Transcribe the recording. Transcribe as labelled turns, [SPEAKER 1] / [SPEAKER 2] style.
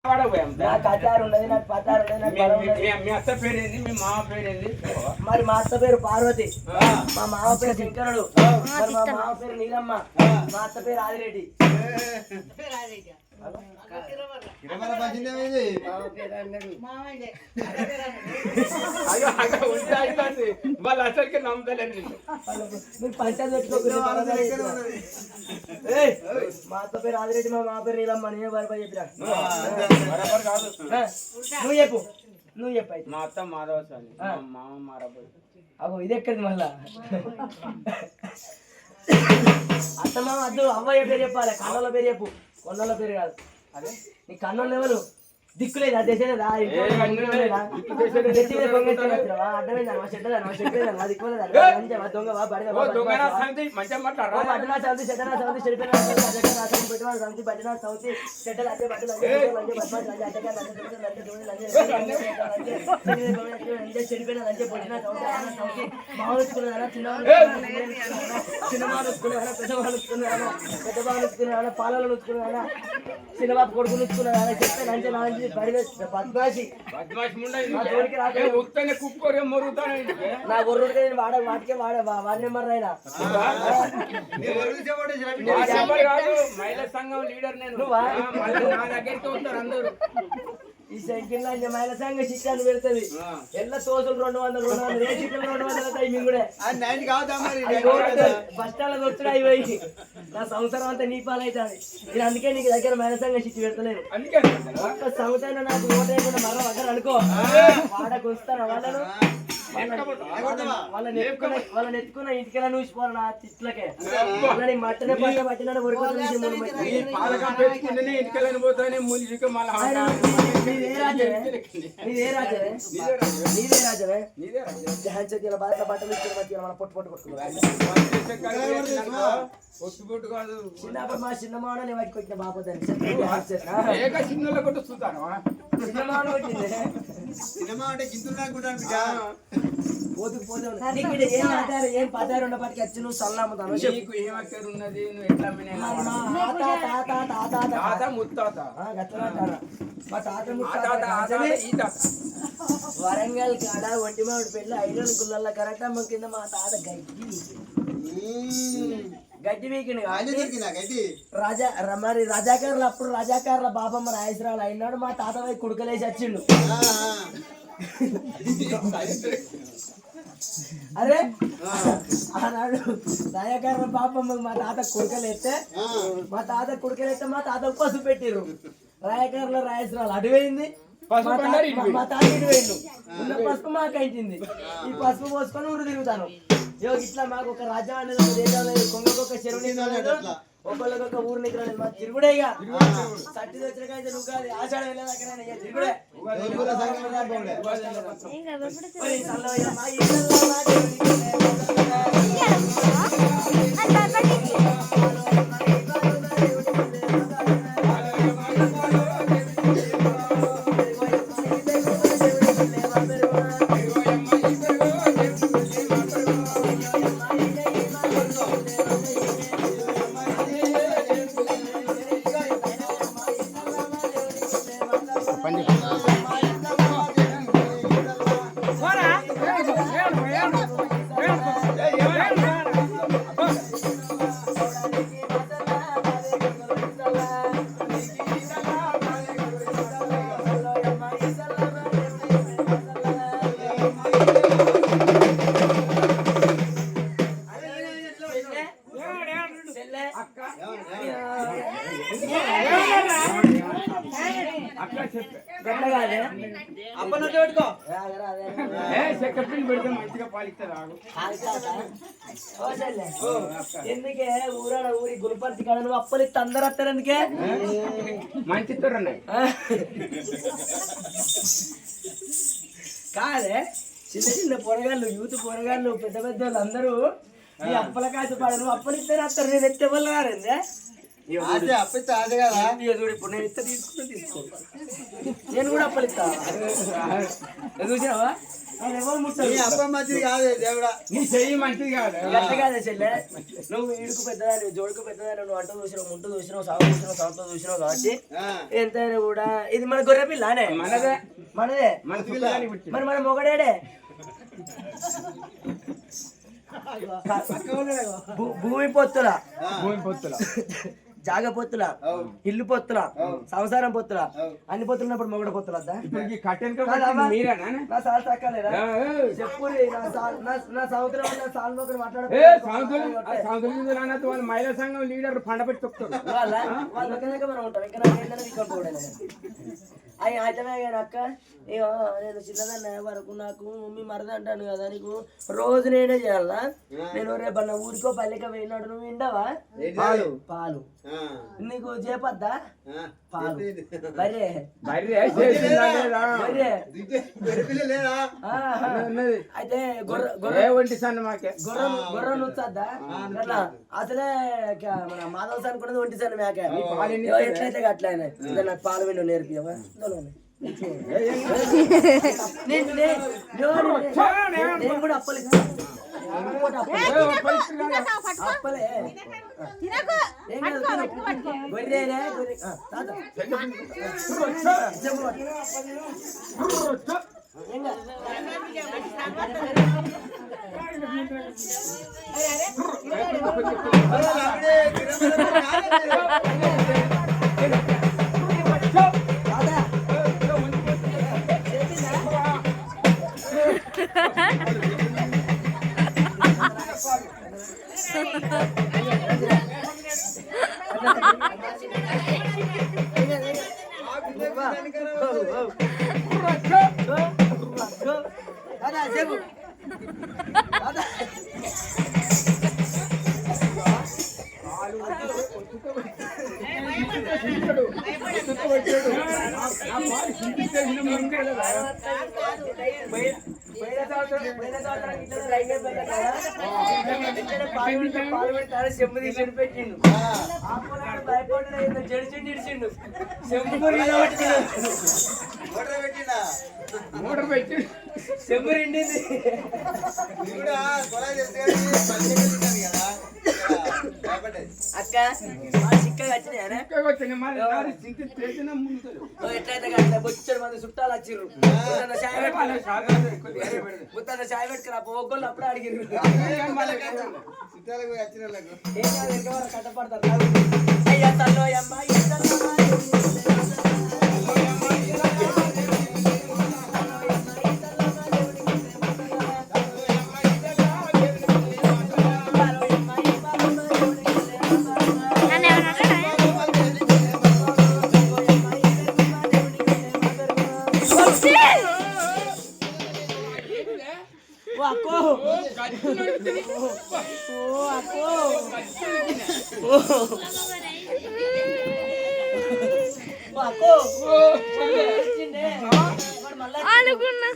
[SPEAKER 1] నాకు అచారు ఉన్నది, నాకు పతారు ఉన్నది.
[SPEAKER 2] మీ అత్త పేరేంది, మీ మామ పేరేంది?
[SPEAKER 1] మరి మా అత్త పేరు పార్వతి, మా మామ పేరు శంకరుడు, మరి మా మామ పేరు నీలమ్మ, మా అత్త పేరు ఆదిరెడ్డి.
[SPEAKER 2] వాళ్ళు అసలుకి నమ్మతలేదు.
[SPEAKER 1] మీరు పంచాయతీ పెట్టుకోకుండా మా అత్త పేరు ఆదిరెడ్డి, మా మామ పేరు నీలమ్మ. నేను బరబర్ చెప్పినా. నువ్వు చెప్పు, నువ్వు చెప్పు. అయితే
[SPEAKER 2] మా అత్త మాధవ స్వామి, మామ మారబోయి.
[SPEAKER 1] అగో ఇది ఎక్కడిది మళ్ళా? అత్త మామ అద్దు, అవ్వయ్య పేరు చెప్పాలి. కన్నోళ్ళ పేరు చెప్పు, కొన్నోళ్ళ పేరు కాదు. అదే నీ కన్నోళ్ళు ఎవరు? దిక్కులేదా, దేశలేదా, అడ్డమైందా, దొంగవా బడిగా చెడిపోయినదంటే పొడిన చిన్నమానుకున్నారా, పెద్దబానుకున్నారా, పాలలు నుచ్చుకున్నారా, చిన్నబాబు కొడుకు నుచ్చుకున్నారా, చెప్తే లంచే నాలుగు బద్మాషి నా గొర్రెడికి నేను వాటికే వాడి నెంబర్ అయినా.
[SPEAKER 2] మహిళా సంఘం లీడర్ నేను. నా దగ్గరికి వస్తారు అందరూ.
[SPEAKER 1] ఈ సైకిల్ మహిళా సంఘం శిక్షణ పెడుతుంది. ఎల్ల తోసులు 200 ఏ శిక్షలు 200 టైమింగ్ కూడా బస్ స్టాండ్ వచ్చాయి పోయి. నా సంవత్సరం అంతా నీ పాలవుతుంది. నేను అందుకే నీకు దగ్గర మహిళా సంఘం శిక్ష పెడతలేను. ఒక్క సంవత్సరం నాకు ఓటేయకుండా మరో దగ్గర అనుకో వాడకు వస్తాను. వాళ్ళని ఎత్తుకున్న ఇంటికెలా నూసిపోరు నా తిట్లకే. వాళ్ళని మట్టనే పట్ట పట్టిన నీదే రాజవే బాగా బట్టలు మన పొట్టు పొట్టు చిన్నప్పుడు మా చిన్నమాడని వాటికి వచ్చిన బాపదని ఏం పదారు ఉన్నప్పటికీ వచ్చి నువ్వు సల్లాముతాను. మా తాత వరంగల్ కాడ ఒంటిమావిడి పెళ్ళి 5 గుళ్ళ కరెక్ట్ కింద మా తాత గడ్డి వీకిండు. రాజా మరి రజాకారులు అప్పుడు రజాకారుల బాబమ్మ రాయసరాలు అయినాడు. మా తాత వైపు కుడుకలేసి వచ్చిండు. అరే ఆనాడు రాజాకారుల బాబమ్మ మా తాత కుడుకలేస్తే మా తాత పసుపు పెట్టిర్రు. రాయకారుల రాయసరాలు అడిపోయింది. మా తాత ఇడిపోయిండు. ఉన్న పసుపు మాకు అయిపోయింది. ఈ పసుపు పోసుకొని ఊరు తిరుగుతాను. ఇట్లా మాకు ఒక రాజ్యం అనేది ఒక దేశం లేదు. కొంగకొక చెరువు నీళ్ళు లేదు, ఒకళ్ళకొక ఊరు నీళ్ళు లేదు. మా తిరుగుడే ఇక సట్టి వచ్చిన నువ్వు కాదు ఆషాఢ వెళ్ళేదాకా తిరుగుడే. ఎందుకే ఊరాడ ఊరి గురుపర్తి కాడ నువ్వు అప్పలు ఇస్తే అందరు వస్తారు. ఎందుకే
[SPEAKER 2] మంచి
[SPEAKER 1] కాదే చిన్న చిన్న పొరగాళ్ళు యూత్ పొరగాళ్ళు పెద్ద పెద్ద వాళ్ళు అందరూ నీ అప్పల కాసు పాడు. నువ్వు అప్పలు ఇస్తే వస్తారు. నేను ఎత్తే వల్ల కాదండి. ఇప్పుడు నేను ఇస్తే తీసుకో. నేను కూడా అప్పలు ఇస్తా. చూసావా ఆయన ఎవరు ముట్టరు.
[SPEAKER 3] నీ అప్ప మంచిది కాదు దేవుడా.
[SPEAKER 2] నీ చెయ్యి మంచిది కాదు.
[SPEAKER 1] గట్ల కాదే చెల్లె, నువ్వు ఈడుకు పెద్దదాన్ని, జోడుకు పెద్దదాన్ని, నువ్వు అంటూ చూసినావు, ముంటూ చూసినావు, సాగు చూసినావు, సాగుతో చూసినావు కాబట్టి ఎంతైనా కూడా ఇది మన గొర్రె పిల్లనే,
[SPEAKER 2] మనదే
[SPEAKER 1] మనదే.
[SPEAKER 2] మన పిల్లని పుట్టింది.
[SPEAKER 1] మరి మన మొగడేడే భూమి పొత్తుల,
[SPEAKER 2] భూమి పొత్తుల,
[SPEAKER 1] జాగ పొత్తుల, ఇల్లు పొత్తుల, సంసారం పొత్తుల, అన్ని పొత్తులున్నప్పుడు మొగడ పొత్తుల
[SPEAKER 2] ఇప్పుడు ఈ కట్టెన్ మీరేనా?
[SPEAKER 1] నా సార్ తక్కలేదా చెప్పు. నా సంవత్సరం సాల్ మొక్కలు
[SPEAKER 2] వాళ్ళు మహిళా సంఘం లీడర్ పండ పెట్టి తొక్కుతారు.
[SPEAKER 1] వాళ్ళ మనం ఉంటాం. ఇంకా నాకేంటనే దిక్కపోవడం అయితే కానీ అక్క, ఏమో నేను చిన్నదన్న వరకు నాకు మీ మరద అంటాను కదా, నీకు రోజు నేనే చేయాలా? నేను రేపు అన్న ఊరికో పల్లెక పోయినాడు, నువ్వు విండవా? పాలు పాలు నీకు చేపద్దా? పాలు బర్రె అయితే గొర్రె నూచ్చద్దా? అట్లా అసలే మన మాధవ సార్ కూడా ఒంటి సార్ మేక ఎట్లయితే అట్లా నాకు పాలు విండు నేర్పియవా? నేను కూడా అప్పలే అప్పలే గొర్రెనే చెంబు తీసి పెట్టిండు. భయపడ్డా జడిచిండు ఇడిచిండు. చెంబు
[SPEAKER 2] మోటార్ పెట్టి
[SPEAKER 1] చెంబు నిండింది. అక్క చిక్కగా వచ్చినాయనే ఎట్లయితే కదా బొచ్చడు మంది చుట్టాలు వచ్చిర్రు. ముత్తాన చాయ్ పెట్టుకురా పోగోళ్ళు అప్పుడే అడిగిర్రు. కట్టపడతారు అయ్యా తల్లో అమ్మాయి అనుకున్నా